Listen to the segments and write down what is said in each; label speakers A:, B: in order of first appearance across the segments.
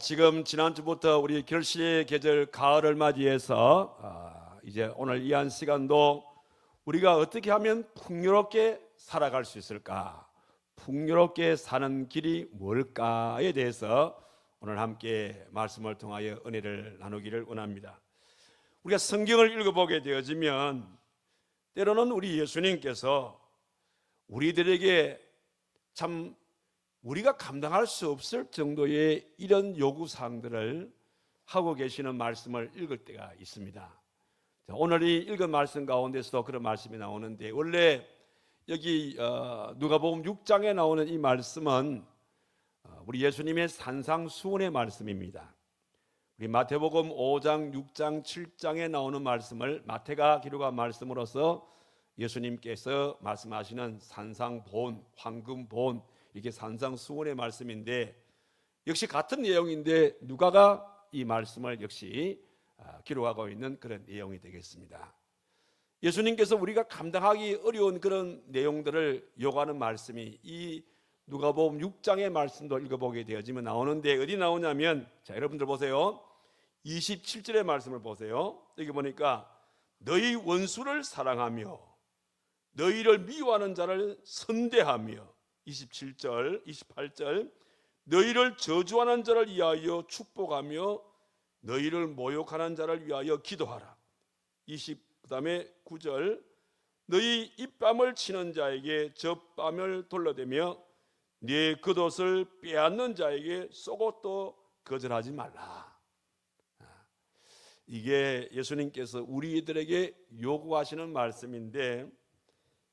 A: 지금 지난주부터 우리 결실의 계절 가을을 맞이해서 이제 오늘 이 한 시간도 우리가 어떻게 하면 풍요롭게 살아갈 수 있을까, 풍요롭게 사는 길이 뭘까에 대해서 오늘 함께 말씀을 통하여 은혜를 나누기를 원합니다. 우리가 성경을 읽어보게 되어지면 때로는 우리 예수님께서 우리들에게 참 우리가 감당할 수 없을 정도의 이런 요구사항들을 하고 계시는 말씀을 읽을 때가 있습니다. 오늘 이 읽은 말씀 가운데서도 그런 말씀이 나오는데, 원래 여기 누가복음 6장에 나오는 이 말씀은 우리 예수님의 산상수훈의 말씀입니다. 우리 마태복음 5장, 6장, 7장에 나오는 말씀을 마태가 기록한 말씀으로서 예수님께서 말씀하시는 산상본, 황금본, 이게 산상수훈의 말씀인데, 역시 같은 내용인데 누가가 이 말씀을 역시 기록하고 있는 그런 내용이 되겠습니다. 예수님께서 우리가 감당하기 어려운 그런 내용들을 요구하는 말씀이 이 누가복음 6장의 말씀도 읽어보게 되어지면 나오는데, 어디 나오냐면, 자, 여러분들 보세요. 27절의 말씀을 보세요. 여기 보니까 너희 원수를 사랑하며 너희를 미워하는 자를 선대하며, 27절, 28절, 너희를 저주하는 자를 위하여 축복하며 너희를 모욕하는 자를 위하여 기도하라. 그다음에 9절, 너희 입밤을 치는 자에게 젖밤을 돌려대며 네 겉옷을 빼앗는 자에게 속옷도 거절하지 말라. 이게 예수님께서 우리들에게 요구하시는 말씀인데,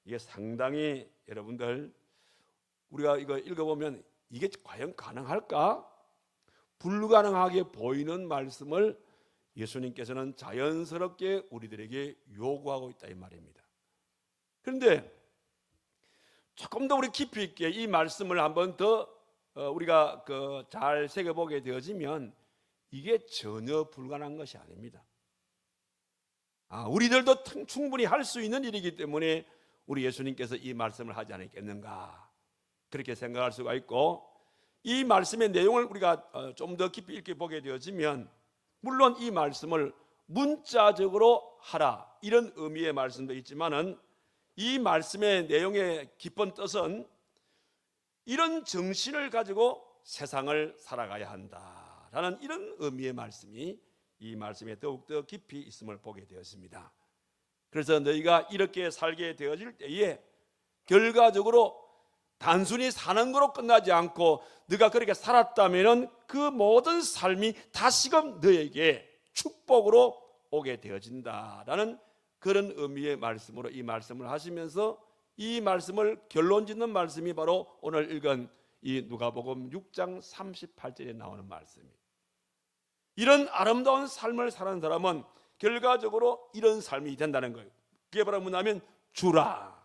A: 이게 상당히 여러분들 우리가 이거 읽어보면 이게 과연 가능할까? 불가능하게 보이는 말씀을 예수님께서는 자연스럽게 우리들에게 요구하고 있다 이 말입니다. 그런데 조금 더 우리 깊이 있게 이 말씀을 한번 더 우리가 잘 새겨보게 되어지면 이게 전혀 불가능한 것이 아닙니다. 우리들도 충분히 할 수 있는 일이기 때문에 우리 예수님께서 이 말씀을 하지 않았겠는가, 그렇게 생각할 수가 있고, 이 말씀의 내용을 우리가 좀 더 깊이 읽게 보게 되어지면, 물론 이 말씀을 문자적으로 하라 이런 의미의 말씀도 있지만은, 이 말씀의 내용의 깊은 뜻은 이런 정신을 가지고 세상을 살아가야 한다라는 이런 의미의 말씀이 이 말씀에 더욱더 깊이 있음을 보게 되었습니다. 그래서 너희가 이렇게 살게 되어질 때에 결과적으로 단순히 사는 거로 끝나지 않고, 네가 그렇게 살았다면 그 모든 삶이 다시금 너에게 축복으로 오게 되어진다라는 그런 의미의 말씀으로 이 말씀을 하시면서, 이 말씀을 결론 짓는 말씀이 바로 오늘 읽은 이 누가복음 6장 38절에 나오는 말씀입니다. 이런 아름다운 삶을 사는 사람은 결과적으로 이런 삶이 된다는 거예요. 그게 바로 뭐냐면 주라,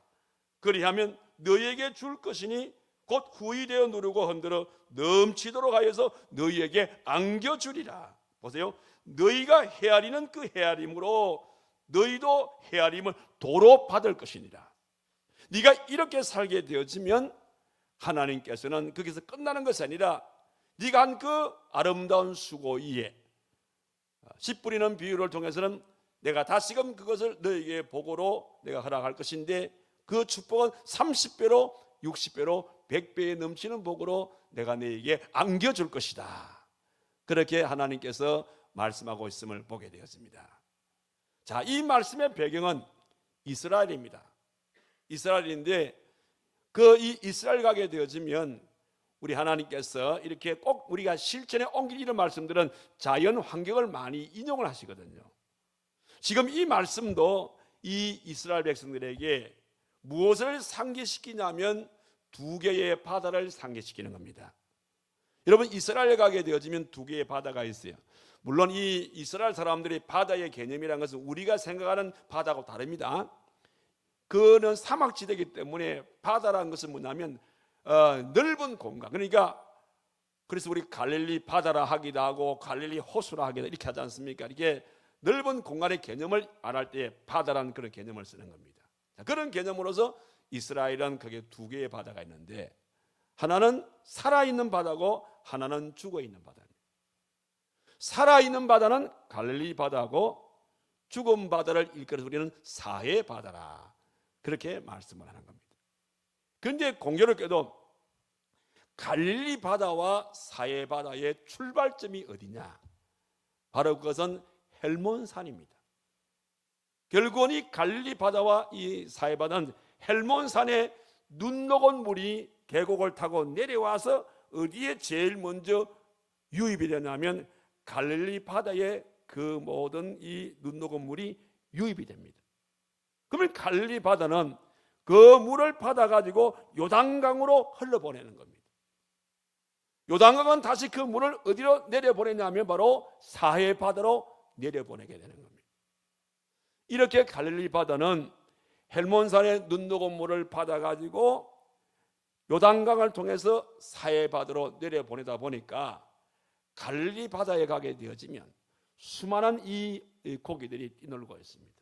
A: 그리하면 너희에게 줄 것이니 곧 후이되어 누르고 흔들어 넘치도록 하여서 너희에게 안겨주리라. 보세요. 너희가 헤아리는 그 헤아림으로 너희도 헤아림을 도로 받을 것이니라. 네가 이렇게 살게 되어지면 하나님께서는 거기서 끝나는 것이 아니라 네가 한 그 아름다운 수고 위에 씨 뿌리는 비유를 통해서는 내가 다시금 그것을 너희에게 복으로 내가 허락할 것인데, 그 축복은 30배로 60배로 100배에 넘치는 복으로 내가 너희에게 안겨줄 것이다. 그렇게 하나님께서 말씀하고 있음을 보게 되었습니다. 자, 이 말씀의 배경은 이스라엘입니다. 이스라엘인데, 이 이스라엘 가게 되어지면 우리 하나님께서 이렇게 꼭 우리가 실천에 옮길 이런 말씀들은 자연 환경을 많이 인용을 하시거든요. 지금 이 말씀도 이 이스라엘 백성들에게 무엇을 상기시키냐면 두 개의 바다를 상기시키는 겁니다. 여러분, 이스라엘 가게 되어지면 두 개의 바다가 있어요. 물론 이 이스라엘 사람들이 바다의 개념이라는 것은 우리가 생각하는 바다하고 다릅니다. 그는 사막지대이기 때문에 바다라는 것은 뭐냐면 넓은 공간, 그러니까 그래서 우리 갈릴리 바다라 하기도 하고 갈릴리 호수라 하기도 이렇게 하지 않습니까? 이게 넓은 공간의 개념을 말할 때 바다라는 그런 개념을 쓰는 겁니다. 그런 개념으로서 이스라엘은 그게 두 개의 바다가 있는데, 하나는 살아있는 바다고 하나는 죽어있는 바다입니다. 살아있는 바다는 갈릴리 바다고 죽은 바다를 일컬어서 우리는 사해 바다라, 그렇게 말씀을 하는 겁니다. 그런데 공교롭게도 갈릴리 바다와 사해 바다의 출발점이 어디냐? 바로 그것은 헬몬산입니다. 결국은 이 갈릴리 바다와 이 사해 바다는 헬몬산에 눈 녹은 물이 계곡을 타고 내려와서 어디에 제일 먼저 유입이 되냐면 갈릴리 바다에 그 모든 이 눈 녹은 물이 유입이 됩니다. 그러면 갈릴리 바다는 그 물을 받아가지고 요단강으로 흘러보내는 겁니다. 요단강은 다시 그 물을 어디로 내려보내냐면 바로 사해 바다로 내려보내게 되는 겁니다. 이렇게 갈릴리 바다는 헬몬산의 눈 녹은 물을 받아가지고 요단강을 통해서 사해 바다로 내려보내다 보니까 갈릴리 바다에 가게 되어지면 수많은 이 고기들이 뛰놀고 있습니다.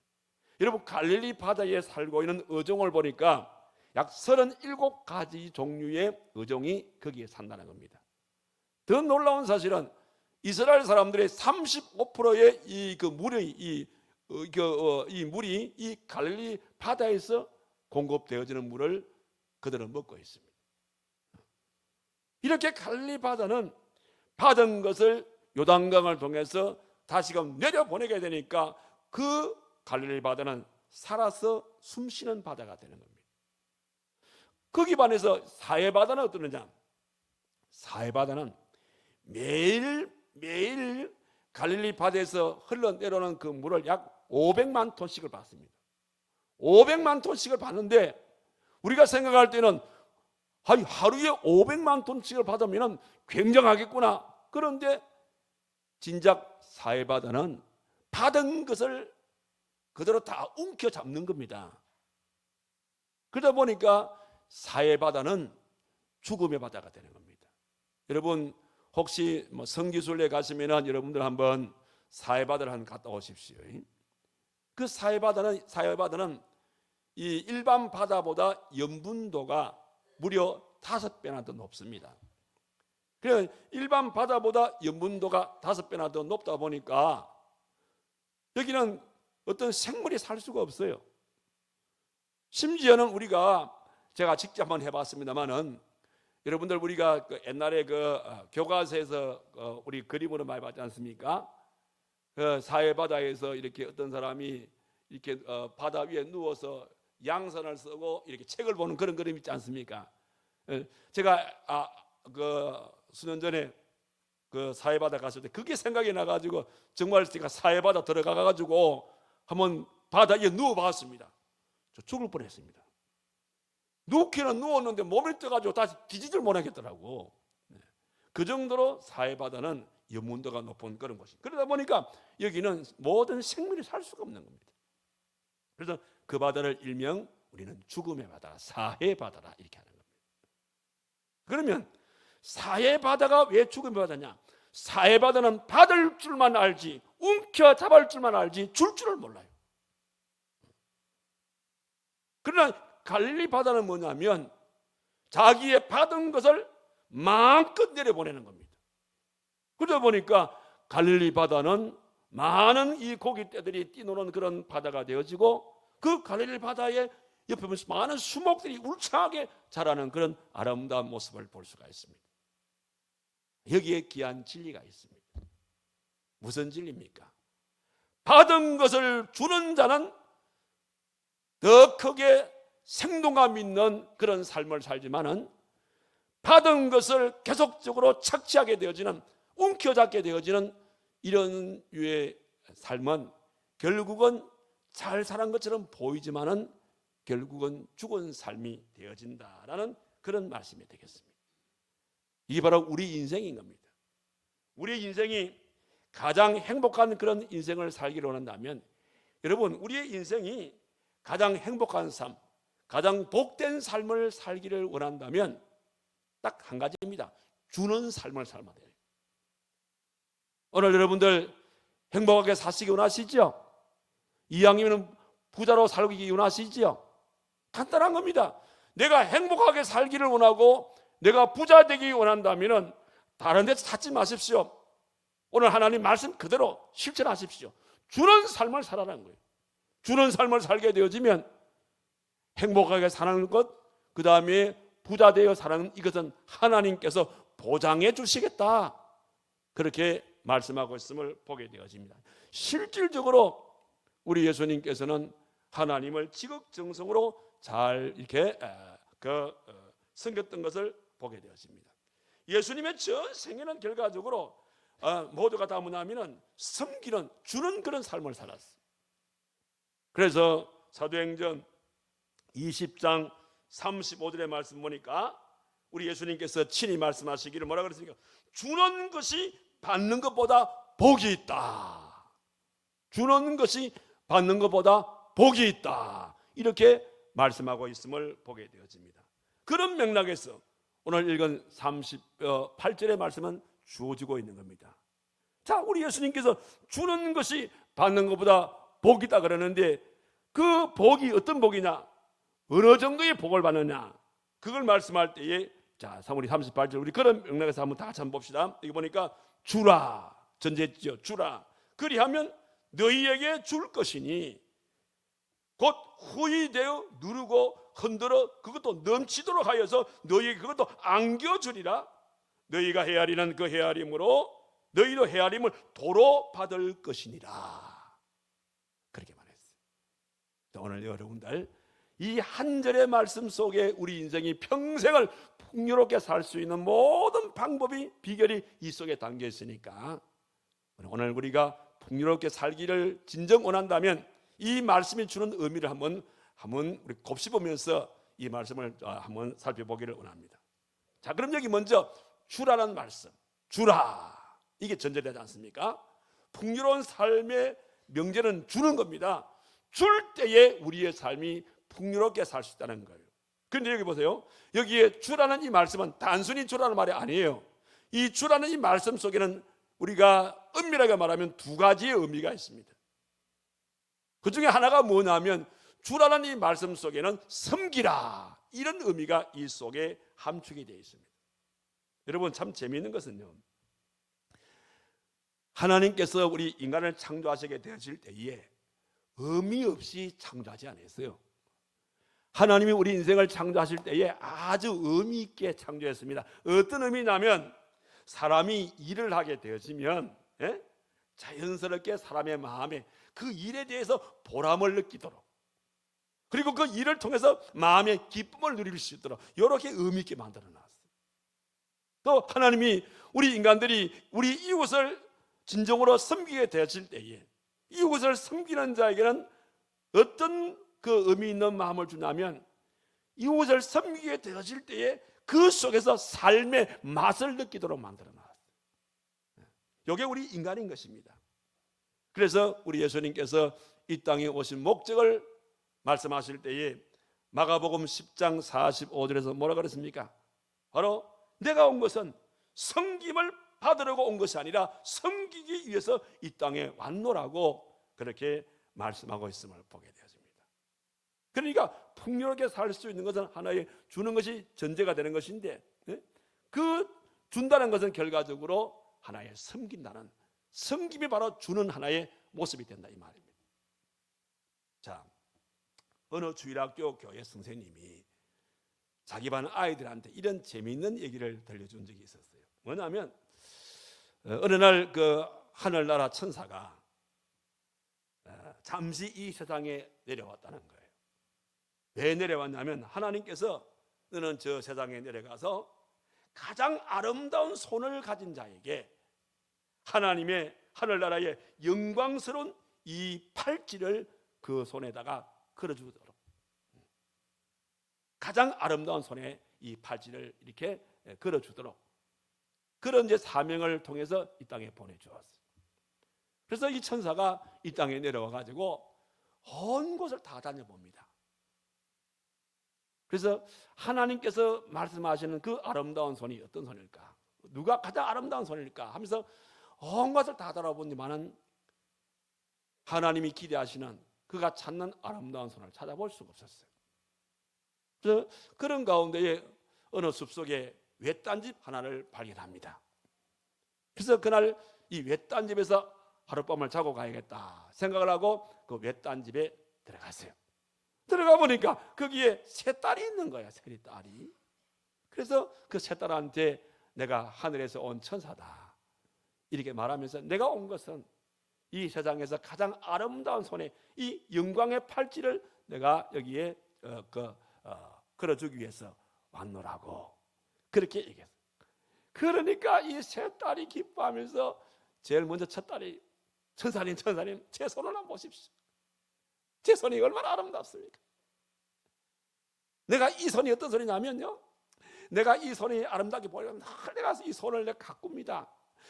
A: 여러분, 갈릴리 바다에 살고 있는 어종을 보니까 약 37가지 종류의 어종이 거기에 산다는 겁니다. 더 놀라운 사실은 이스라엘 사람들의 35%의 이 물이 이 갈릴리 바다에서 공급되어지는 물을 그들은 먹고 있습니다. 이렇게 갈릴리 바다는 받은 것을 요단강을 통해서 다시금 내려보내게 되니까 그 갈릴리 바다는 살아서 숨쉬는 바다가 되는 겁니다. 거기 반해서 사해 바다는 어떠느냐? 사해 바다는 매일 갈릴리 바다에서 흘러내려오는 그 물을 약 500만 톤씩을 받습니다. 500만 톤씩을 받는데 우리가 생각할 때는 하루에 500만 톤씩을 받으면 굉장하겠구나. 그런데 진작 사해 바다는 받은 것을 그대로 다 움켜 잡는 겁니다. 그러다 보니까 사해 바다는 죽음의 바다가 되는 겁니다. 여러분, 혹시 성지순례 가시면은 여러분들 한번 사해 바다를 한번 갔다 오십시오. 그 사해 바다는 이 일반 바다보다 염분도가 무려 5배나 더 높습니다. 그래서 일반 바다보다 염분도가 5배나 더 높다 보니까 여기는 어떤 생물이 살 수가 없어요. 심지어는 제가 직접 한번 해봤습니다만은, 여러분들 우리가 옛날에 교과서에서 우리 그림으로 많이 봤지 않습니까? 그 사해 바다에서 이렇게 어떤 사람이 이렇게 바다 위에 누워서 양선을 쓰고 이렇게 책을 보는 그런 그림 있지 않습니까? 제가 수년 전에 그 사해 바다 갔을 때 그게 생각이 나가지고 정말 제가 사해 바다 들어가가지고 한번 바다에 누워봤습니다. 저 죽을 뻔했습니다. 누기는 누웠는데 몸이 떠가지고 다시 뒤지질 못하겠더라고. 그 정도로 사해 바다는 염분도가 높은 그런 곳입니다. 그러다 보니까 여기는 모든 생물이 살 수가 없는 겁니다. 그래서 그 바다를 일명 우리는 죽음의 바다, 사해 바다라 이렇게 하는 겁니다. 그러면 사해 바다가 왜 죽음의 바다냐? 사해 바다는 받을 줄만 알지 움켜 잡을 줄만 알지 줄 줄을 몰라요. 그러나 갈릴리 바다는 뭐냐면 자기의 받은 것을 마음껏 내려보내는 겁니다. 그러다 보니까 갈릴리 바다는 많은 이 고깃떼들이 뛰노는 그런 바다가 되어지고, 그 갈릴리 바다에 옆에 보면 많은 수목들이 울창하게 자라는 그런 아름다운 모습을 볼 수가 있습니다. 여기에 귀한 진리가 있습니다. 무슨 진리입니까? 받은 것을 주는 자는 더 크게 생동감 있는 그런 삶을 살지만은, 받은 것을 계속적으로 착취하게 되어지는, 움켜잡게 되어지는 이런 유의 삶은 결국은 잘 살은 것처럼 보이지만은 결국은 죽은 삶이 되어진다라는 그런 말씀이 되겠습니다. 이게 바로 우리 인생인 겁니다. 우리 인생이 가장 행복한 그런 인생을 살기를 원한다면, 여러분, 우리의 인생이 가장 행복한 삶, 가장 복된 삶을 살기를 원한다면 딱 한 가지입니다. 주는 삶을 살아야 돼요. 오늘 여러분들 행복하게 사시기 원하시죠? 이왕이면 부자로 살기 원하시죠? 간단한 겁니다. 내가 행복하게 살기를 원하고 내가 부자 되기 원한다면 다른 데서 찾지 마십시오. 오늘 하나님 말씀 그대로 실천하십시오. 주는 삶을 살아라는 거예요. 주는 삶을 살게 되어지면 행복하게 사는 것, 그 다음에 부자 되어 사는 이것은 하나님께서 보장해 주시겠다, 그렇게 말씀하고 있음을 보게 되어집니다. 실질적으로 우리 예수님께서는 하나님을 지극정성으로 잘 이렇게 섬겼던 것을 보게 되었습니다. 예수님의 전 생애는 결과적으로 모두가 다 뭐냐면은 섬기는, 주는 그런 삶을 살았어요. 그래서 사도행전 20장 35절의 말씀 보니까 우리 예수님께서 친히 말씀하시기를 뭐라 그랬습니까? 주는 것이 받는 것보다 복이 있다. 주는 것이 받는 것보다 복이 있다, 이렇게 말씀하고 있음을 보게 되어집니다. 그런 맥락에서 오늘 읽은 38절의 말씀은 주어지고 있는 겁니다. 자, 우리 예수님께서 주는 것이 받는 것보다 복이다 그러는데, 그 복이 어떤 복이냐, 어느 정도의 복을 받느냐, 그걸 말씀할 때에, 자, 우리 38절 우리 그런 맥락에서 한번 다 같이 한번 봅시다. 여기 보니까 주라, 전제했죠. 주라, 그리하면 너희에게 줄 것이니 곧 후히되어 누르고 흔들어 그것도 넘치도록 하여서 너희에게 그것도 안겨주리라. 너희가 헤아리는 그 헤아림으로 너희도 헤아림을 도로 받을 것이니라, 그렇게 말했어요. 오늘 여러분들 이 한 절의 말씀 속에 우리 인생이 평생을 풍요롭게 살 수 있는 모든 방법이, 비결이 이 속에 담겨 있으니까 오늘 우리가 풍요롭게 살기를 진정 원한다면 이 말씀이 주는 의미를 한번 우리 곱씹으면서 이 말씀을 한번 살펴보기를 원합니다. 자, 그럼 여기 먼저 주라는 말씀, 주라, 이게 전제되지 않습니까? 풍요로운 삶의 명제는 주는 겁니다. 줄 때에 우리의 삶이 풍요롭게 살 수 있다는 거예요. 그런데 여기 보세요. 여기에 주라는 이 말씀은 단순히 주라는 말이 아니에요. 이 주라는 이 말씀 속에는 우리가 엄밀하게 말하면 두 가지의 의미가 있습니다. 그 중에 하나가 뭐냐면 주라는 이 말씀 속에는 섬기라, 이런 의미가 이 속에 함축이 되어 있습니다. 여러분, 참 재미있는 것은요, 하나님께서 우리 인간을 창조하시게 되어질 때에 의미 없이 창조하지 않았어요. 하나님이 우리 인생을 창조하실 때에 아주 의미 있게 창조했습니다. 어떤 의미냐면 사람이 일을 하게 되어지면 자연스럽게 사람의 마음에 그 일에 대해서 보람을 느끼도록, 그리고 그 일을 통해서 마음의 기쁨을 누릴 수 있도록 이렇게 의미 있게 만들어 놨어요. 또 하나님이 우리 인간들이 우리 이웃을 진정으로 섬기게 되어질 때에 이웃을 섬기는 자에게는 어떤 그 의미 있는 마음을 주냐면 이웃을 섬기게 되어질 때에 그 속에서 삶의 맛을 느끼도록 만들어 놨어요. 이게 우리 인간인 것입니다. 그래서 우리 예수님께서 이 땅에 오신 목적을 말씀하실 때에 마가복음 10장 45절에서 뭐라 그랬습니까? 바로 내가 온 것은 섬김을 받으려고 온 것이 아니라 섬기기 위해서 이 땅에 왔노라고 그렇게 말씀하고 있음을 보게 되었습니다. 그러니까 풍요롭게 살 수 있는 것은 하나의 주는 것이 전제가 되는 것인데, 그 준다는 것은 결과적으로 하나의 섬긴다는, 섬김이 바로 주는 하나의 모습이 된다, 이 말입니다. 자, 어느 주일학교 교회 선생님이 자기 반 아이들한테 이런 재미있는 얘기를 들려준 적이 있었어요. 뭐냐면 어느 날 그 하늘나라 천사가 잠시 이 세상에 내려왔다는 거예요. 왜 내려왔냐면 하나님께서 너는 저 세상에 내려가서 가장 아름다운 손을 가진 자에게 하나님의 하늘나라의 영광스러운 이 팔찌를 그 손에다가 걸어주도록, 가장 아름다운 손에 이 팔찌를 이렇게 걸어주도록 그런 이제 사명을 통해서 이 땅에 보내주었어요. 그래서 이 천사가 이 땅에 내려와 가지고 온 곳을 다 다녀봅니다. 그래서 하나님께서 말씀하시는 그 아름다운 손이 어떤 손일까? 누가 가장 아름다운 손일까? 하면서 온 것을 다 돌아보니만은 하나님이 기대하시는, 그가 찾는 아름다운 손을 찾아볼 수가 없었어요. 그래서 그런 가운데에 어느 숲속에 외딴 집 하나를 발견합니다. 그래서 그날 이 외딴 집에서 하룻밤을 자고 가야겠다 생각을 하고 그 외딴 집에 들어갔어요. 들어가 보니까 거기에 세 딸이 있는 거야. 세 딸이. 그래서 그 세 딸한테 내가 하늘에서 온 천사다 이렇게 말하면서 내가 온 것은 이 세상에서 가장 아름다운 손에 이 영광의 팔찌를 내가 여기에 걸어주기 위해서 왔노라고 그렇게 얘기했어요. 그러니까 이 세 딸이 기뻐하면서 제일 먼저 첫 딸이 천사님 제 손을 한번 보십시오. 제 손이 얼마나 아름답습니까? 내가 이 손이 어떤 손이냐면요, 내가 이 손이 아름답게 보이면 늘 내가 이 손을 내가 가꿉니다.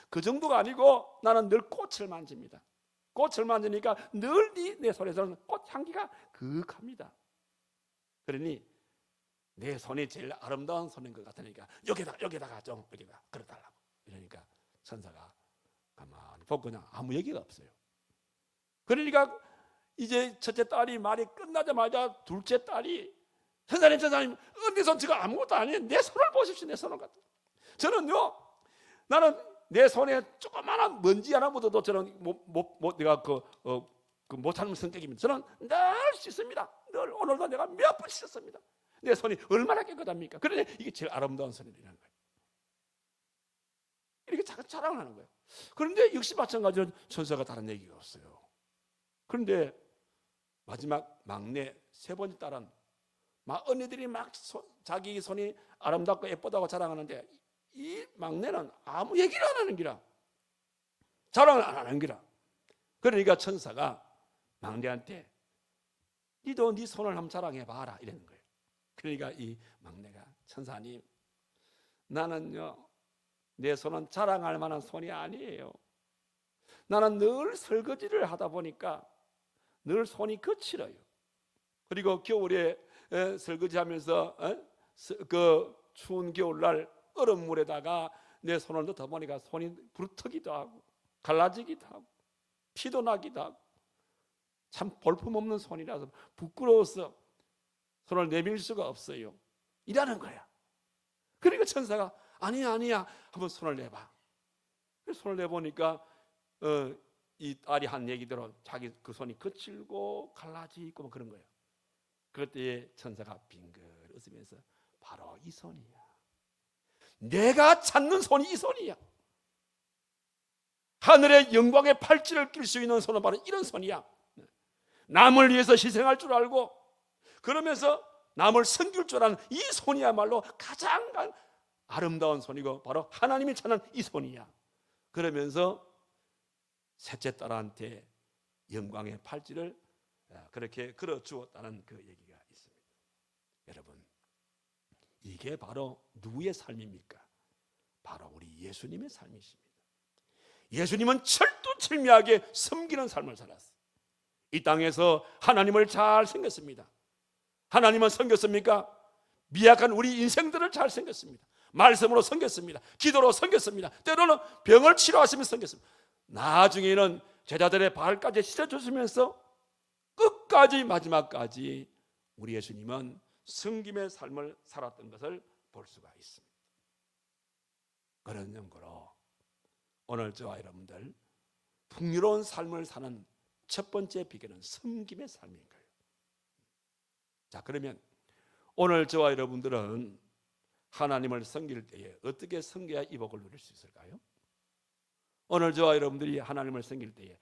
A: 그 정도가 아니고 나는 늘 꽃을 만집니다. 꽃을 만지니까 늘 내 손에서는 꽃 향기가 그윽합니다. 그러니 내 손이 제일 아름다운 손인 것 같으니까 여기다가 좀 여기다 걸어달라고. 이러니까 천사가 가만히 보고 그냥 아무 얘기가 없어요. 그러니까 이제 첫째 딸이 말이 끝나자마자 둘째 딸이 천사님 내 손 지금 아무것도 아니에요. 내 손을 보십시오. 내 손을 갖다. 저는요, 나는 내 손에 조그마한 먼지 하나 묻어도 저는 내가 못 참는 성격입니다. 저는 늘 씻습니다. 늘 오늘도 내가 몇 번 씻었습니다. 내 손이 얼마나 깨끗합니까? 그런데 이게 제일 아름다운 손이라는 거예요. 이렇게 자랑을 하는 거예요. 그런데 역시 마찬가지로 천사가 다른 얘기가 없어요. 그런데 마지막 막내 세 번째 딸은 막 언니들이 막 자기 손이 아름답고 예쁘다고 자랑하는데 이 막내는 아무 얘기를 안 하는 기라, 자랑을 안 하는 기라. 그러니까 천사가 막내한테 니도 네 손을 한번 자랑해봐라 이러는 거예요. 그러니까 이 막내가 천사님, 나는요 내 손은 자랑할 만한 손이 아니에요. 나는 늘 설거지를 하다 보니까 늘 손이 거칠어요. 그리고 겨울에 설거지하면서 그 추운 겨울날 얼음물에다가 내 손을 넣다 보니까 손이 부르트기도 하고 갈라지기도 하고 피도 나기도 하고 참 볼품없는 손이라서 부끄러워서 손을 내밀 수가 없어요 이라는 거야. 그러니까 천사가 아니야 한번 손을 내봐. 손을 내보니까 이 딸이 한 얘기대로 자기 그 손이 거칠고 갈라지고 뭐 그런 거예요. 그때 천사가 빙글 웃으면서 바로 이 손이야. 내가 찾는 손이 이 손이야. 하늘의 영광의 팔찌를 낄 수 있는 손은 바로 이런 손이야. 남을 위해서 희생할 줄 알고 그러면서 남을 섬길 줄 아는 이 손이야말로 가장 아름다운 손이고 바로 하나님이 찾는 이 손이야. 그러면서 셋째 딸한테 영광의 팔찌를 그렇게 걸어 주었다는 그 얘기가 있습니다. 여러분, 이게 바로 누구의 삶입니까? 바로 우리 예수님의 삶이십니다. 예수님은 철두철미하게 섬기는 삶을 살았어요. 이 땅에서 하나님을 잘 섬겼습니다. 하나님은 섬겼습니까? 미약한 우리 인생들을 잘 섬겼습니다. 말씀으로 섬겼습니다. 기도로 섬겼습니다. 때로는 병을 치료하시며 섬겼습니다. 나중에는 제자들의 발까지 씻어주시면서 끝까지 마지막까지 우리 예수님은 섬김의 삶을 살았던 것을 볼 수가 있습니다. 그런 연고로 오늘 저와 여러분들 풍요로운 삶을 사는 첫 번째 비결은 섬김의 삶인 거예요. 자, 그러면 오늘 저와 여러분들은 하나님을 섬길 때에 어떻게 섬겨야 이 복을 누릴 수 있을까요? 오늘 저와 여러분들이 하나님을 섬길 때에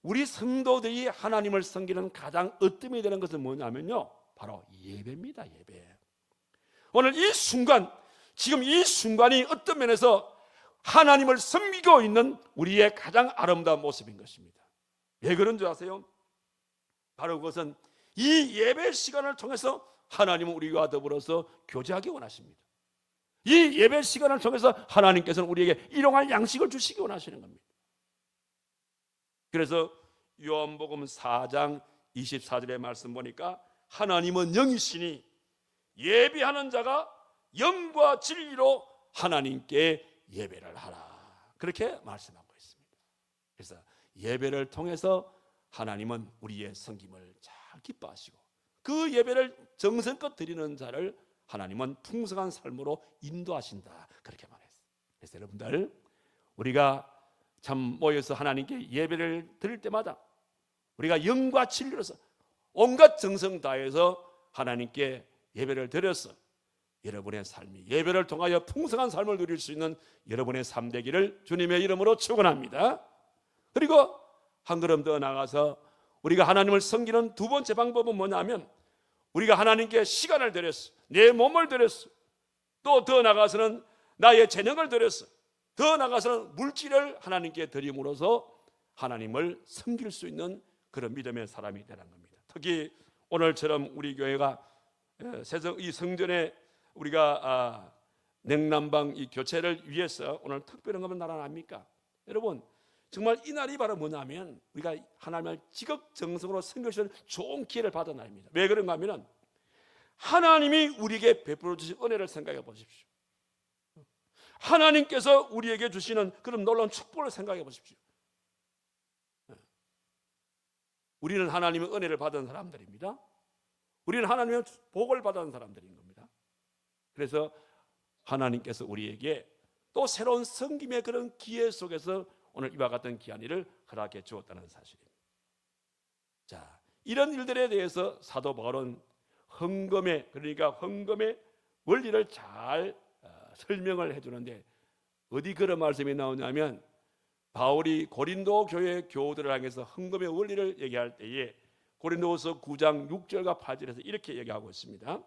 A: 우리 성도들이 하나님을 섬기는 가장 으뜸이 되는 것은 뭐냐면요, 바로 예배입니다. 예배. 오늘 이 순간, 지금 이 순간이 어떤 면에서 하나님을 섬기고 있는 우리의 가장 아름다운 모습인 것입니다. 왜 그런 줄 아세요? 바로 그것은 이 예배 시간을 통해서 하나님은 우리와 더불어서 교제하기 원하십니다. 이 예배 시간을 통해서 하나님께서는 우리에게 일용할 양식을 주시기 원하시는 겁니다. 그래서 요한복음 4장 24절의 말씀 보니까 하나님은 영이시니 예배하는 자가 영과 진리로 하나님께 예배를 하라, 그렇게 말씀하고 있습니다. 그래서 예배를 통해서 하나님은 우리의 섬김을 잘 기뻐하시고 그 예배를 정성껏 드리는 자를 하나님은 풍성한 삶으로 인도하신다, 그렇게 말했어요. 그래서 여러분들, 우리가 참 모여서 하나님께 예배를 드릴 때마다 우리가 영과 진리로서 온갖 정성 다해서 하나님께 예배를 드려서 여러분의 삶이 예배를 통하여 풍성한 삶을 누릴 수 있는 여러분의 삶 되기를 주님의 이름으로 축원합니다. 그리고 한 걸음 더 나가서 우리가 하나님을 섬기는 두 번째 방법은 뭐냐면 우리가 하나님께 시간을 드렸어, 내 몸을 드렸어, 또 더 나가서는 나의 재능을 드렸어, 더 나가서는 물질을 하나님께 드림으로써 하나님을 섬길 수 있는 그런 믿음의 사람이 되는 겁니다. 특히 오늘처럼 우리 교회가 이 성전에 우리가 냉난방 이 교체를 위해서 오늘 특별한 것은 나라 아닙니까? 여러분 정말 이 날이 바로 뭐냐면 우리가 하나님을 지극정성으로 섬길 수 있는 좋은 기회를 받은 날입니다. 왜 그런가 하면 하나님이 우리에게 베풀어 주신 은혜를 생각해 보십시오. 하나님께서 우리에게 주시는 그런 놀라운 축복을 생각해 보십시오. 우리는 하나님의 은혜를 받은 사람들입니다. 우리는 하나님의 복을 받은 사람들인 겁니다. 그래서 하나님께서 우리에게 또 새로운 섬김의 그런 기회 속에서 오늘 이와 같은 귀한 일을 허락해 주었다는 사실입니다. 자, 이런 일들에 대해서 사도 바울은 헌금의 원리를 잘 설명을 해주는데 어디 그런 말씀이 나오냐면 바울이 고린도 교회 교우들을 향해서 헌금의 원리를 얘기할 때에 고린도후서 9장 6절과 8절에서 이렇게 얘기하고 있습니다.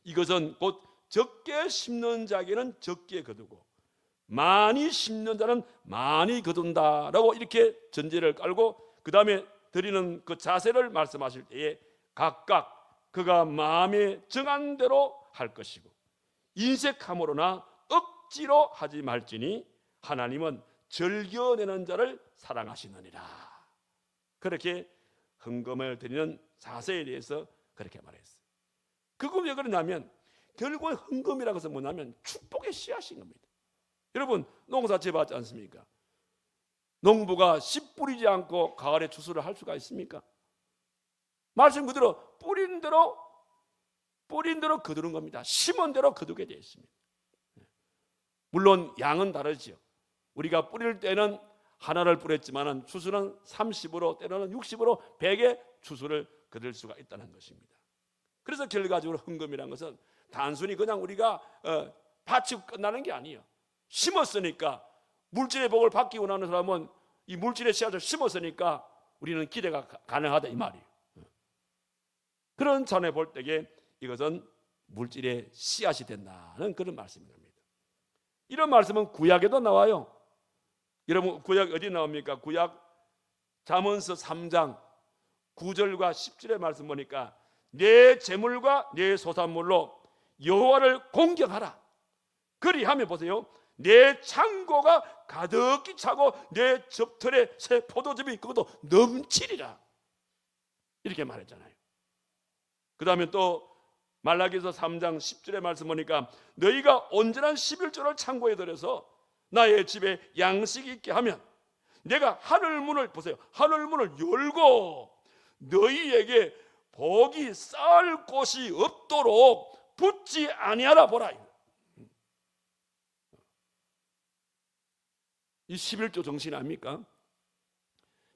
A: 이것은 곧 적게 심는 자에게는 적게 거두고 많이 심는 자는 많이 거둔다라고 이렇게 전제를 깔고 그 다음에 드리는 그 자세를 말씀하실 때에 각각 그가 마음에 정한 대로 할 것이고 인색함으로나 억지로 하지 말지니 하나님은 즐겨내는 자를 사랑하시느니라. 그렇게 헌금을 드리는 자세에 대해서 그렇게 말했어요. 그건 왜 그러냐면 결국 헌금이라는 것은 뭐냐면 축복의 씨앗인 겁니다. 여러분 농사 지어봤지 않습니까? 농부가 씨 뿌리지 않고 가을에 추수를 할 수가 있습니까? 말씀 그대로 뿌린 대로 거두는 겁니다. 심은 대로 거두게 되어 있습니다. 물론 양은 다르죠. 우리가 뿌릴 때는 하나를 뿌렸지만 추수는 30으로 때로는 60으로 100의 추수를 거둘 수가 있다는 것입니다. 그래서 결과적으로 헌금이라는 것은 단순히 그냥 우리가 바치고 끝나는 게 아니에요. 심었으니까 물질의 복을 받기 원하는 사람은 이 물질의 씨앗을 심었으니까 우리는 기대가 가능하다 이 말이에요. 그런 차원에 볼 때에 이것은 물질의 씨앗이 된다는 그런 말씀입니다. 이런 말씀은 구약에도 나와요. 여러분 구약 어디 나옵니까? 구약 잠언서 3장 9절과 10절의 말씀 보니까 내 재물과 내 소산물로 여호와를 공경하라. 그리하면 보세요. 내 창고가 가득히 차고 내 접털에 새 포도즙이 그것도 넘치리라. 이렇게 말했잖아요. 그 다음에 또 말라기서 3장 10절의 말씀 보니까 너희가 온전한 11조를 창고에 들여서 나의 집에 양식이 있게 하면 내가 하늘문을 보세요. 하늘문을 열고 너희에게 복이 쌓을 곳이 없도록 붙지 아니하라 보라. 이 11조 정신이 아닙니까?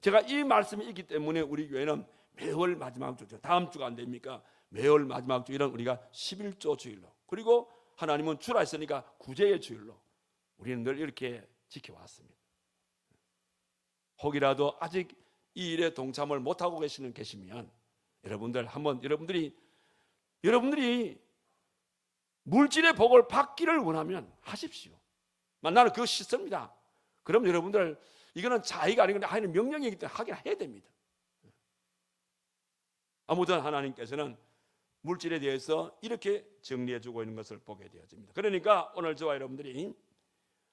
A: 제가 이 말씀이 있기 때문에 우리 교회는 매월 마지막 주, 다음 주가 안 됩니까? 매월 마지막 주일은 우리가 11조 주일로, 그리고 하나님은 주라 했으니까 구제의 주일로 우리는 늘 이렇게 지켜왔습니다. 혹이라도 아직 이 일에 동참을 못하고 계시면 여러분들 한번 여러분들이 물질의 복을 받기를 원하면 하십시오. 나는 그거 싫습니다. 그럼 여러분들 이거는 자의가 아니고 하나님의 명령이기 때문에 하긴 해야 됩니다. 아무튼 하나님께서는 물질에 대해서 이렇게 정리해주고 있는 것을 보게 되어집니다. 그러니까 오늘 저와 여러분들이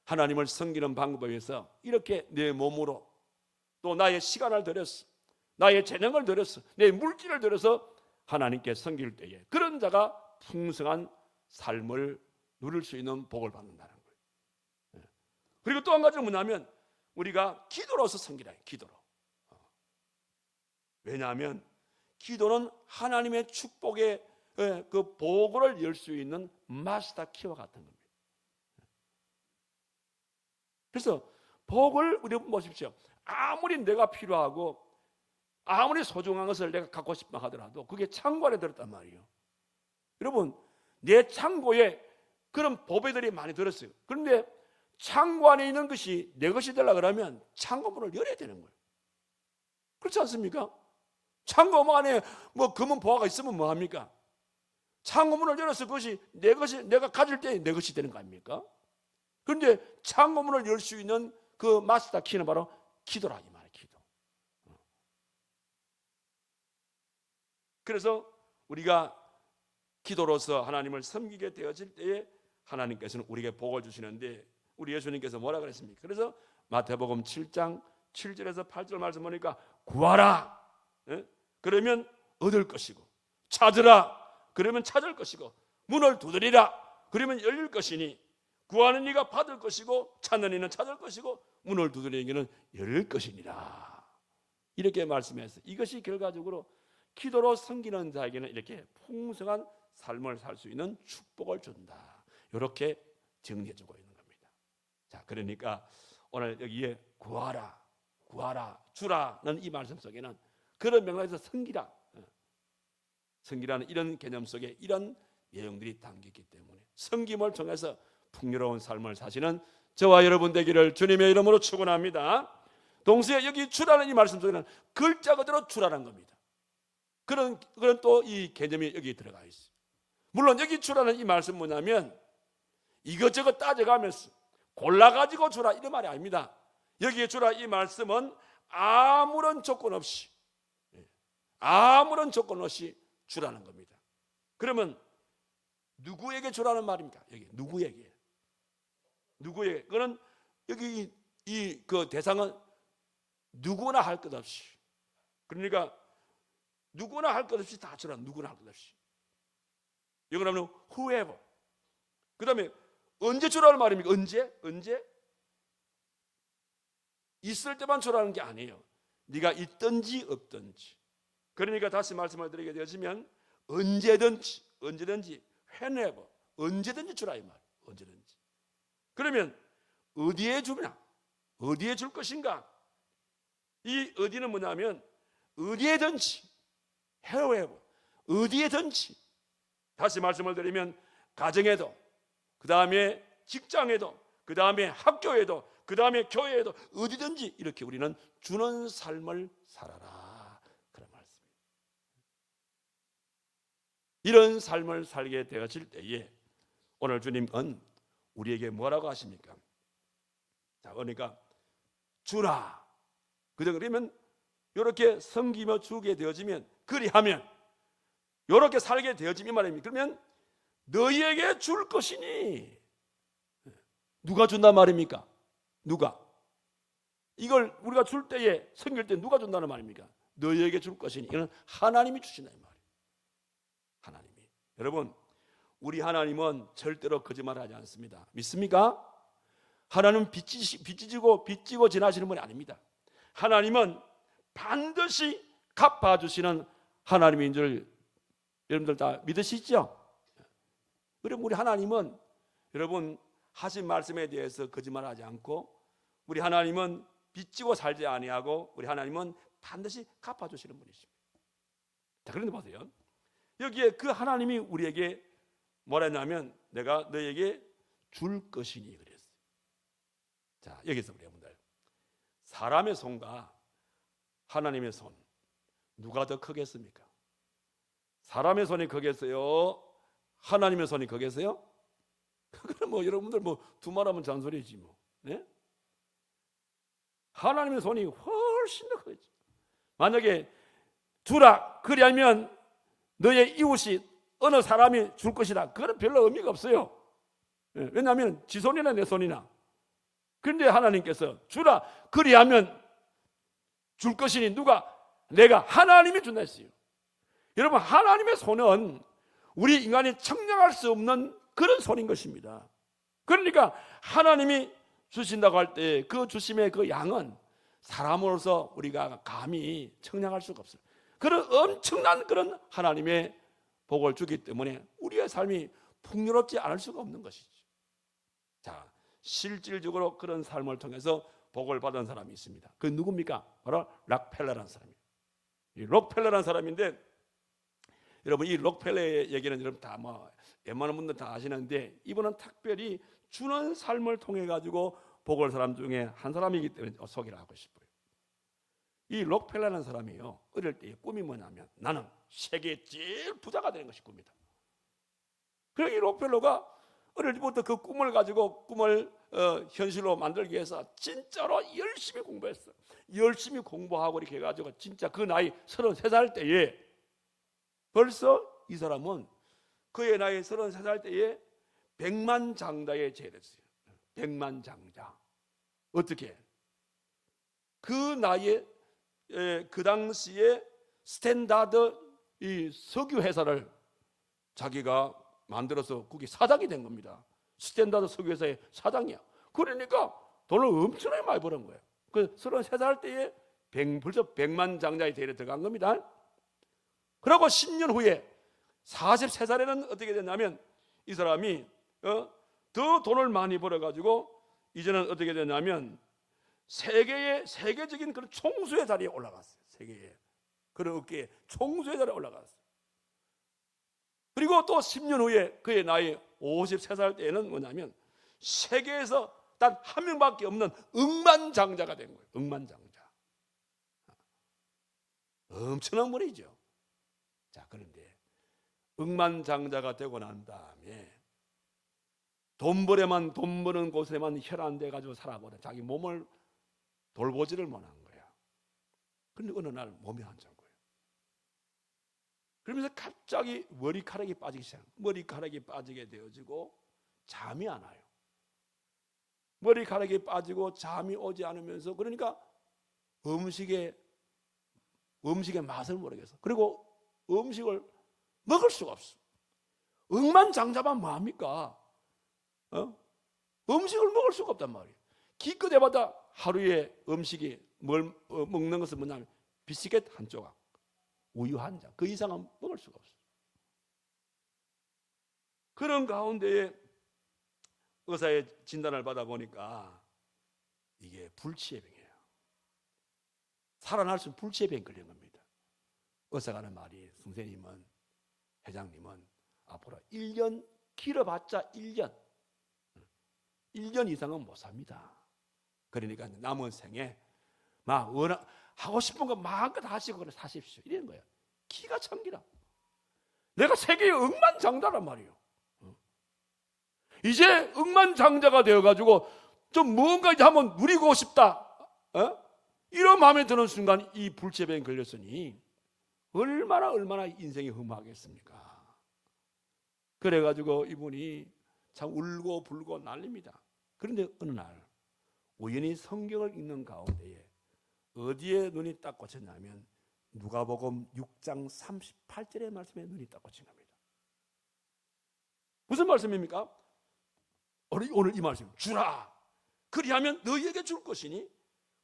A: 하나님을 섬기는 방법에 의해서 이렇게 내 몸으로 또 나의 시간을 들여서 나의 재능을 들여서 내 물질을 들여서 하나님께 섬길 때에 그런 자가 풍성한 삶을 누릴 수 있는 복을 받는다는 거예요. 그리고 또 한 가지는 뭐냐면 우리가 기도로서 섬기라. 기도로. 왜냐하면 기도는 하나님의 축복의 그 보고를 열 수 있는 마스터 키와 같은 겁니다. 그래서 복을 우리 보십시오. 아무리 내가 필요하고 아무리 소중한 것을 내가 갖고 싶다 하더라도 그게 창고 안에 들었단 말이에요. 여러분, 내 창고에 그런 보배들이 많이 들었어요. 그런데 창고 안에 있는 것이 내 것이 되려고 그러면 창고문을 열어야 되는 거예요. 그렇지 않습니까? 창고 안에 뭐 금은 보화가 있으면 뭐합니까? 창고문을 열어서 그것이 내 것이, 내가 가질 때 내 것이 되는 거 아닙니까? 그런데 창고문을 열 수 있는 그 마스터 키는 바로 기도라 이 말이에요. 기도. 그래서 우리가 기도로서 하나님을 섬기게 되어질 때에 하나님께서는 우리에게 복을 주시는데 우리 예수님께서 뭐라 그랬습니까? 그래서 마태복음 7장 7절에서 8절 말씀 보니까 구하라, 그러면 얻을 것이고, 찾으라, 그러면 찾을 것이고, 문을 두드리라, 그러면 열릴 것이니, 구하는 이가 받을 것이고, 찾는 이는 찾을 것이고, 문을 두드리는 이는 열릴 것이니라. 이렇게 말씀했어요. 이것이 결과적으로 기도로 섬기는 자에게는 이렇게 풍성한 삶을 살 수 있는 축복을 준다. 이렇게 정리해주고 있는 겁니다. 자, 그러니까 오늘 여기에 구하라, 구하라, 주라는 이 말씀 속에는 그런 맥락에서 섬기라는 이런 개념 속에 이런 내용들이 담겼기 때문에 섬김을 통해서 풍요로운 삶을 사시는 저와 여러분 되기를 주님의 이름으로 축원합니다. 동시에 여기 주라는 이 말씀 속에는 글자 그대로 주라는 겁니다. 그런 또 이 개념이 여기 들어가 있어요. 물론 여기 주라는 이 말씀 뭐냐면 이것저것 따져가면서 골라가지고 주라 이런 말이 아닙니다. 여기에 주라 이 말씀은 아무런 조건 없이 주라는 겁니다. 그러면 누구에게 주라는 말입니까? 여기 누구에게? 그는 여기 그 대상은 누구나 할 것 없이, 그러니까 누구나 할 것 없이 다 주라. 누구나 할 것 없이. 이거 하면 whoever. 그 다음에 언제 주라는 말입니까? 언제? 있을 때만 주라는 게 아니에요. 네가 있든지 없든지. 그러니까 다시 말씀을 드리게 되어지면 언제든지 whenever, 언제든지 주라 이 말. 언제든지. 그러면 어디에 주냐? 어디에 줄 것인가? 이 어디는 뭐냐면 어디에든지, wherever, 어디에든지. 다시 말씀을 드리면 가정에도, 그 다음에 직장에도, 그 다음에 학교에도, 그 다음에 교회에도 어디든지 이렇게 우리는 주는 삶을 살아라, 그런 말씀입니다. 이런 삶을 살게 되어질 때에 오늘 주님은 우리에게 뭐라고 하십니까? 자, 그러니까 주라. 그러면 이렇게 섬기며 주게 되어지면, 그리하면 이렇게 살게 되어지면 말입니다. 그러면 너희에게 줄 것이니, 누가 준단 말입니까? 누가? 이걸 우리가 줄 때에, 섬길 때 누가 준다는 말입니까? 너희에게 줄 것이니, 이건 하나님이 주신다는 말이에요. 하나님이. 여러분, 우리 하나님은 절대로 거짓말하지 않습니다. 믿습니까? 하나님은 빚지고 지나시는 분이 아닙니다. 하나님은 반드시 갚아주시는 하나님인 줄 여러분들 다 믿으시죠? 그럼 우리 하나님은, 여러분, 하신 말씀에 대해서 거짓말하지 않고, 우리 하나님은 빚지고 살지 아니하고, 우리 하나님은 반드시 갚아주시는 분이십니다. 자, 그런데 보세요. 여기에 그 하나님이 우리에게 뭐라 했냐면, 내가 너에게 줄 것이니 그랬어요. 자, 여기서 우리 여러분들, 사람의 손과 하나님의 손, 누가 더 크겠습니까? 사람의 손이 크겠어요? 하나님의 손이 크겠어요? 그럼 뭐 여러분들 뭐 두말하면 잔소리지 뭐. 네? 하나님의 손이 훨씬 더 크죠. 만약에 주라 그리하면 너의 이웃이 어느 사람이 줄 것이다, 그건 별로 의미가 없어요. 네? 왜냐하면 지 손이나 내 손이나. 그런데 하나님께서 주라 그리하면 줄 것이니 누가? 내가, 하나님이 준다 했어요. 여러분, 하나님의 손은 우리 인간이 청량할 수 없는 그런 손인 것입니다. 그러니까 하나님이 주신다고 할 때 그 주심의 그 양은 사람으로서 우리가 감히 청량할 수가 없어요. 그런 엄청난 그런 하나님의 복을 주기 때문에 우리의 삶이 풍요롭지 않을 수가 없는 것이죠. 자, 실질적으로 그런 삶을 통해서 복을 받은 사람이 있습니다. 그 누굽니까? 바로 락펠러라는 사람이에요. 이 록펠러라는 사람인데, 여러분 이 록펠러의 얘기는 여러분 다 웬만한 분들 다 아시는데, 이분은 특별히 주는 삶을 통해 가지고 복을 사람 중에 한 사람이기 때문에 소개를 하고 싶어요. 이 록펠러라는 사람이요, 어릴 때의 꿈이 뭐냐면 나는 세계 제일 부자가 되는 것이 꿈이다. 그래서 이 록펠러가 어릴 때부터 그 꿈을 가지고 꿈을 현실로 만들기 위해서 진짜로 열심히 공부했어. 열심히 공부하고 이렇게 해가지고 진짜 그 나이 33살 때에, 벌써 이 사람은 그의 나이 33살 때에 백만장자에 제했어요. 백만장자. 어떻게? 그 나이에 그 당시에 스탠다드 이 석유 회사를 자기가 만들어서 거기 사장이 된 겁니다. 스탠다드 석유 회사의 사장이야. 그러니까 돈을 엄청나게 많이 버는 거예요. 그 33살 때에 벌써 백만장자의 대회에 들어간 겁니다. 그리고 10년 후에 43살에는 어떻게 됐냐면 이 사람이 더 돈을 많이 벌어가지고 이제는 어떻게 됐냐면 세계적인 그런 총수의 자리에 올라갔어요. 세계의 그런 업계에 총수의 자리에 올라갔어요. 그리고 또 10년 후에 그의 나이 53살 때에는 뭐냐면 세계에서 단 한 명밖에 없는 억만장자가 된 거예요. 억만장자. 엄청난 분이죠. 자, 그런데 억만장자가 되고 난 다음에 돈 버는 곳에만 혈안돼 가지고 살아버려. 자기 몸을 돌보지를 못한 거야. 그런데 어느 날 몸이 안 좋은 거예요. 그러면서 갑자기 머리카락이 빠지기 시작해요. 머리카락이 빠지게 되어지고 잠이 안 와요. 머리카락이 빠지고 잠이 오지 않으면서, 그러니까 음식의 맛을 모르겠어. 그리고 음식을 먹을 수가 없어. 억만장자만 뭐합니까? 음식을 먹을 수가 없단 말이에요. 기껏해봐도 하루에 음식이 먹는 것은 뭐냐면 비스켓 한 조각, 우유 한 잔, 그 이상은 먹을 수가 없어요. 그런 가운데에 의사의 진단을 받아보니까 이게 불치해병이에요. 살아날 수 있는 불치해병 걸린 겁니다. 의사가 하는 말이, 선생님은, 회장님은 앞으로 1년, 길어봤자 1년 이상은 못 삽니다. 그러니까 남은 생에 막 하고 싶은 거 마음껏 하시고 그래 사십시오. 이런 거예요. 기가 참기라. 내가 세계의 억만장자란 말이에요. 이제 억만장자가 되어가지고 좀 뭔가 이제 한번 누리고 싶다, 이런 마음에 드는 순간 이 불치병에 걸렸으니 얼마나 인생이 험하겠습니까? 그래가지고 이분이 참 울고 불고 난립니다. 그런데 어느 날 우연히 성경을 읽는 가운데에 어디에 눈이 딱 꽂혔냐면 누가복음 6장 38절의 말씀에 눈이 딱 꽂힌 겁니다. 무슨 말씀입니까? 오늘 이 말씀, 주라 그리하면 너희에게 줄 것이니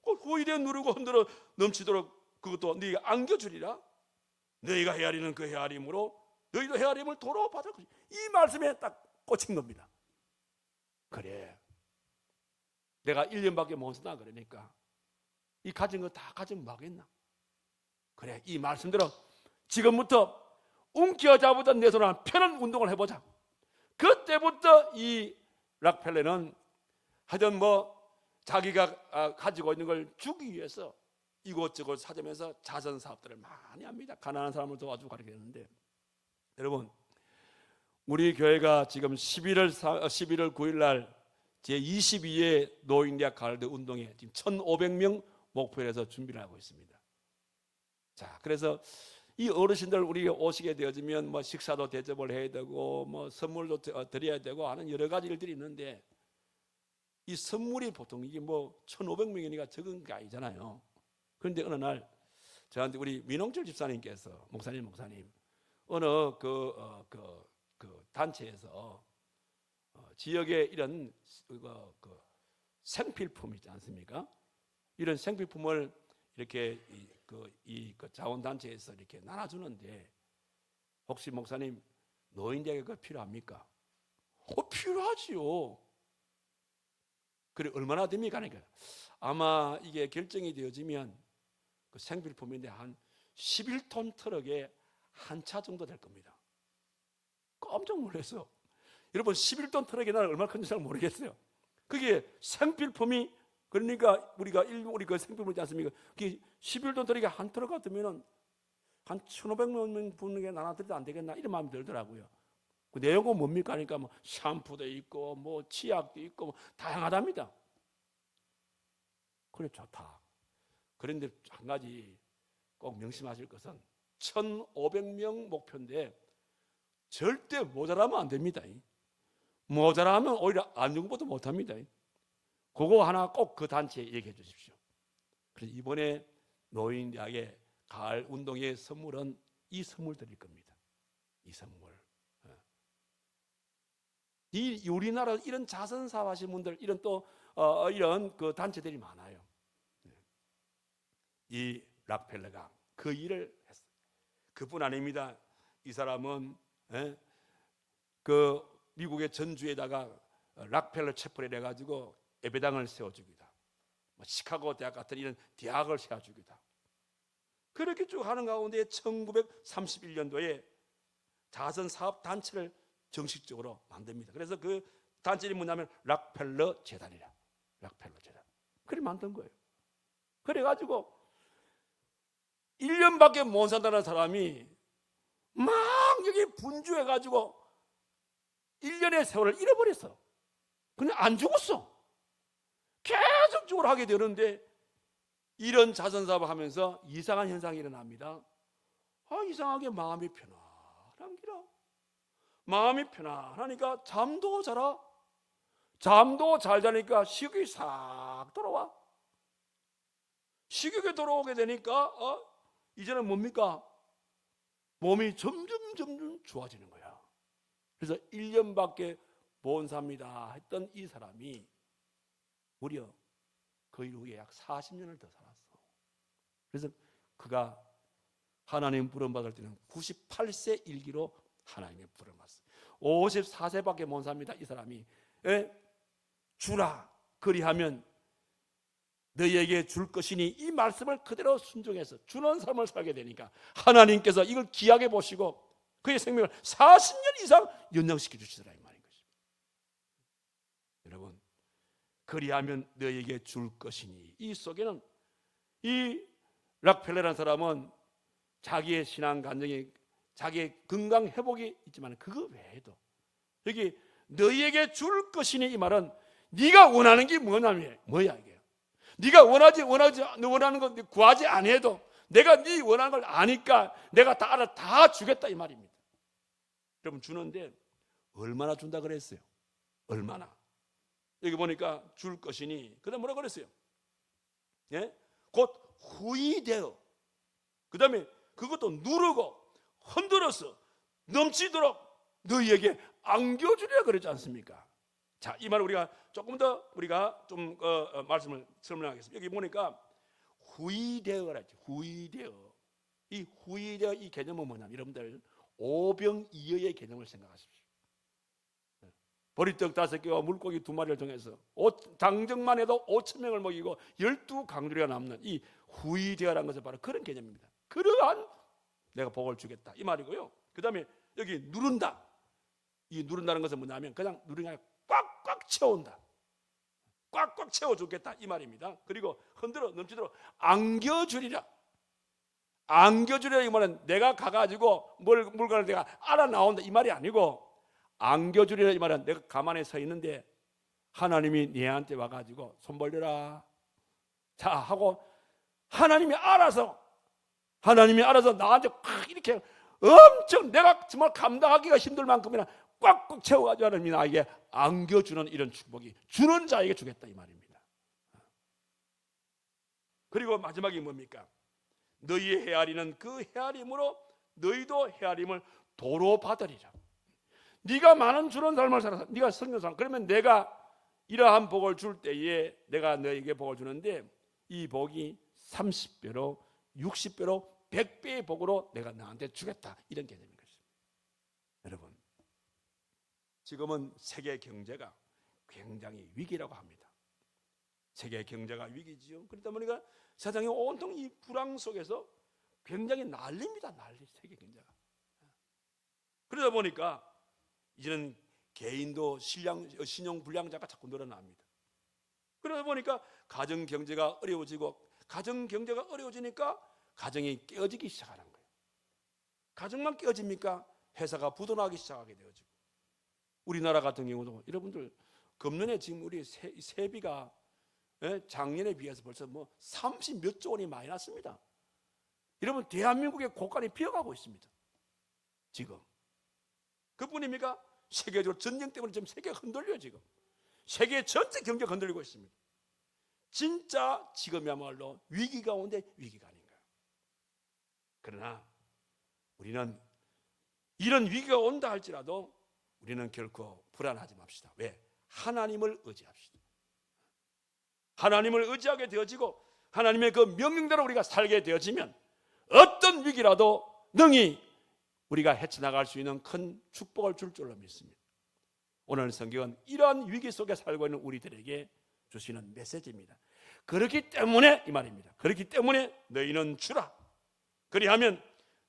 A: 호일에 누르고 흔들어 넘치도록 그것도 너희가 안겨주리라. 너희가 헤아리는 그 헤아림으로 너희도 헤아림을 도로 받을 것이니, 이 말씀에 딱 꽂힌 겁니다. 그래, 내가 1년밖에 못 산다 그러니까 이 가진 거 다 가지면 뭐하겠나? 그래, 이 말씀대로 지금부터 움켜잡았던 내 손을 펴는 운동을 해보자. 그때부터 이 락펠러는 하여튼 자기가 가지고 있는 걸 주기 위해서 이곳저곳 찾으면서 자선 사업들을 많이 합니다. 가난한 사람을 도와주고 그렇게 되는데, 여러분 우리 교회가 지금 11월 9일 날 제22회 노인대학 가을대 운동에 지금 1,500명 목표를 해서 준비를 하고 있습니다. 자, 그래서 이 어르신들 우리 오시게 되어지면 식사도 대접을 해야 되고 선물도 드려야 되고 하는 여러 가지 일들이 있는데, 이 선물이 보통 이게 1,500명이니까 적은 게 아니잖아요. 그런데 어느 날 저한테 우리 민홍철 집사님께서 목사님 어느 그 단체에서 지역에 이런 생필품 있지 않습니까? 이런 생필품을 이렇게 그 자원단체에서 이렇게 나눠주는데, 혹시 목사님 노인대학에 그거 필요합니까? 필요하지요. 그래 얼마나 됩니까? 그러니까 아마 이게 결정이 되어지면 그 생필품인데 한 11톤 트럭에 한 차 정도 될 겁니다. 깜짝 놀랐어. 여러분 11톤 트럭이 나는 얼마나 큰지 잘 모르겠어요. 그게 생필품이 그러니까 우리 그 생필품 있지 않습니까? 그게 11톤 트럭이 한 트럭 같으면은 한 1,500명 부는 게 나눠드려도 안 되겠나 이런 마음이 들더라고요. 그 내용은 뭡니까? 그러니까 뭐 샴푸도 있고 뭐 치약도 있고 뭐 다양하답니다. 그래 좋다. 그런데 한 가지 꼭 명심하실 것은 1,500명 목표인데 절대 모자라면 안 됩니다. 모자라면 오히려 안중보도 못합니다. 그거 하나 꼭 그 단체에 얘기해 주십시오. 그래서 이번에 노인대학의 가을 운동회 선물은 이 선물 드릴 겁니다. 이 선물. 이 우리나라 이런 자선 사업하시는 분들 이런 또 이런 그 단체들이 많아요. 이 락펠러가 그 일을 했어요. 그뿐 아닙니다. 이 사람은 그 미국의 전주에다가 락펠러 채플을 해가지고 예배당을 세워주기다. 시카고 대학 같은 이런 대학을 세워주기다. 그렇게 쭉 하는 가운데 1931년도에 자선 사업 단체를 정식적으로 만듭니다. 그래서 그 단체 이름이 뭐냐면 락펠러 재단이라. 락펠러 재단. 그래 만든 거예요. 그래가지고 1년밖에 못 산다는 사람이 막 여기 분주해가지고 1년의 세월을 잃어버렸어. 근데 안 죽었어. 계속적으로 하게 되는데 이런 자선사업을 하면서 이상한 현상이 일어납니다. 이상하게 마음이 편안한 기라. 마음이 편안하니까 잠도 자라. 잠도 잘 자니까 식욕이 싹 돌아와. 식욕이 돌아오게 되니까 이제는 뭡니까? 몸이 점점 좋아지는 거야. 그래서 1년밖에 못 삽니다 했던 이 사람이 무려 그 이후에 약 40년을 더 살았어. 그래서 그가 하나님 부름받을 때는 98세 일기로 하나님의 부름받았어요. 54세밖에 못 삽니다 이 사람이. 주라 그리하면 너희에게 줄 것이니 이 말씀을 그대로 순종해서 주는 삶을 살게 되니까 하나님께서 이걸 귀하게 보시고 그의 생명을 40년 이상 연장시켜 주시더라 이 말인 것입니다. 여러분 그리하면 너희에게 줄 것이니 이 속에는 이 락펠러라는 사람은 자기의 신앙 간증이 자기의 건강 회복이 있지만 그거 외에도 여기 너희에게 줄 것이니 이 말은 네가 원하는 게 뭐야 이게? 네가 원하는 거 구하지 않아도 내가 네 원하는 걸 아니까 내가 다 주겠다 이 말입니다. 여러분 주는데 얼마나 준다 그랬어요? 얼마나? 여기 보니까 줄 것이니 그다음 뭐라 그랬어요? 곧 후이되어 그 다음에 그것도 누르고 흔들어서 넘치도록 너희에게 안겨주려 그러지 않습니까? 자, 이 말을 우리가 조금 더 우리가 좀 말씀을 설명하겠습니다. 여기 보니까 후이되어라 했죠. 후이되어. 이 후이되어 이 개념은 뭐냐면 여러분들 오병이어의 개념을 생각하십시오. 보리떡 5개와 물고기 2마리를 통해서 장정만 해도 5,000명을 먹이고 12강주리가 남는 이 후이되어라는 것은 바로 그런 개념입니다. 그러한 내가 복을 주겠다 이 말이고요. 그 다음에 여기 누른다. 이 누른다는 것은 뭐냐면 그냥 누르는 게 아니라 꽉꽉 채운다. 꽉꽉 채워주겠다 이 말입니다. 그리고 흔들어 넘치도록 안겨주리라. 안겨주리라 이 말은 내가 가가지고 물건을 내가 알아 나온다 이 말이 아니고 안겨주리라 이 말은 내가 가만히 서 있는데 하나님이 내한테 와가지고 손 벌려라 자 하고 하나님이 알아서 나한테 이렇게 엄청 내가 정말 감당하기가 힘들 만큼이나 꽉꽉 채워가지고 하나님이 나에게 안겨주는 이런 축복이 주는 자에게 주겠다 이 말입니다. 그리고 마지막이 뭡니까? 너희의 헤아리는 그 헤아림으로 너희도 헤아림을 도로 받으리라. 네가 많은 주는 삶을 살아서 네가 성경 삶 그러면 내가 이러한 복을 줄 때에 내가 너에게 복을 주는데 이 복이 30배로 60배로 100배의 복으로 내가 너한테 주겠다 이런 개념인 것입니다. 여러분 지금은 세계 경제가 굉장히 위기라고 합니다. 세계 경제가 위기지요. 그러다 보니까 세상이 온통 이 불황 속에서 굉장히 난립니다. 난리, 세계 경제가. 그러다 보니까 이제는 개인도 신용 불량자가 자꾸 늘어납니다. 그러다 보니까 가정 경제가 어려워지고, 가정 경제가 어려워지니까 가정이 깨어지기 시작하는 거예요. 가정만 깨어집니까? 회사가 부도나기 시작하게 되어지고. 우리나라 같은 경우도 여러분들 금년에 지금 우리 세비가 작년에 비해서 벌써 뭐 30 몇 조 원이 많이 났습니다. 여러분, 대한민국의 고간이 비어가고 있습니다. 지금 그뿐입니까? 세계적으로 전쟁 때문에 지금 세계가 흔들려요. 지금 세계 전체 경제가 흔들리고 있습니다. 진짜 지금이야말로 위기 가운데 위기가 아닌가요? 그러나 우리는 이런 위기가 온다 할지라도 우리는 결코 불안하지 맙시다. 왜? 하나님을 의지합시다. 하나님을 의지하게 되어지고 하나님의 그 명령대로 우리가 살게 되어지면 어떤 위기라도 능히 우리가 헤쳐나갈 수 있는 큰 축복을 줄 줄로 믿습니다. 오늘 성경은 이러한 위기 속에 살고 있는 우리들에게 주시는 메시지입니다. 그렇기 때문에 이 말입니다. 그렇기 때문에 너희는 주라. 그리하면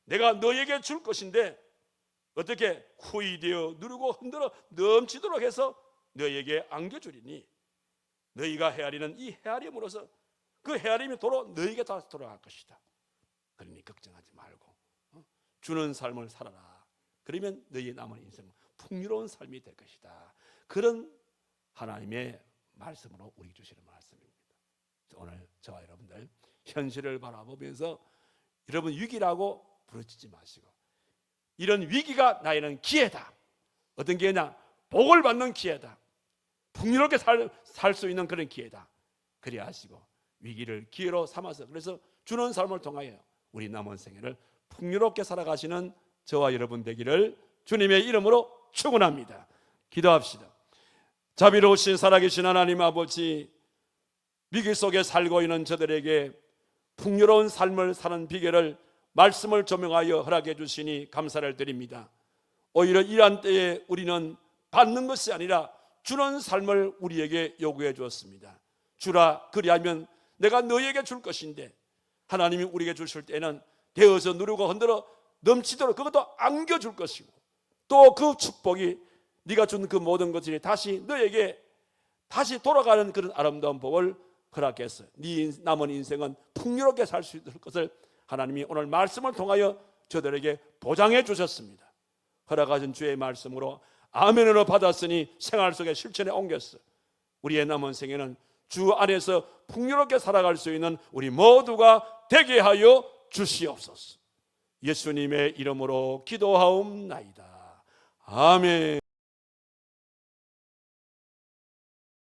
A: 내가 너에게 줄 것인데 어떻게 후이되어 누르고 흔들어 넘치도록 해서 너에게 안겨주리니 너희가 헤아리는 이 헤아림으로서 그 헤아림이 도로 너에게 다시 돌아갈 것이다. 그러니 걱정하지 말고 주는 삶을 살아라. 그러면 너희 남은 인생은 풍요로운 삶이 될 것이다. 그런 하나님의 말씀으로 우리 주시는 말씀입니다. 오늘 저와 여러분들 현실을 바라보면서 여러분 위기라고 부르짖지 마시고 이런 위기가 나에는 기회다. 어떤 기회냐? 복을 받는 기회다. 풍요롭게 살 수 있는 그런 기회다. 그래야 하시고 위기를 기회로 삼아서 그래서 주는 삶을 통하여 우리 남은 생애를 풍요롭게 살아가시는 저와 여러분 되기를 주님의 이름으로 축원합니다. 기도합시다. 자비로우신 살아계신 하나님 아버지, 위기 속에 살고 있는 저들에게 풍요로운 삶을 사는 비결을 말씀을 조명하여 허락해 주시니 감사를 드립니다. 오히려 이러한 때에 우리는 받는 것이 아니라 주는 삶을 우리에게 요구해 주었습니다. 주라, 그리하면 내가 너에게 줄 것인데 하나님이 우리에게 주실 때는 되어서 누르고 흔들어 넘치도록 그것도 안겨줄 것이고 또 그 축복이 네가 준 그 모든 것들이 다시 너에게 다시 돌아가는 그런 아름다운 복을 허락해서 네 남은 인생은 풍요롭게 살 수 있을 것을 하나님이 오늘 말씀을 통하여 저들에게 보장해 주셨습니다. 허락하신 주의 말씀으로 아멘으로 받았으니 생활 속에 실천에 옮겼어. 우리의 남은 생에는 주 안에서 풍요롭게 살아갈 수 있는 우리 모두가 되게 하여 주시옵소서. 예수님의 이름으로 기도하옵나이다. 아멘.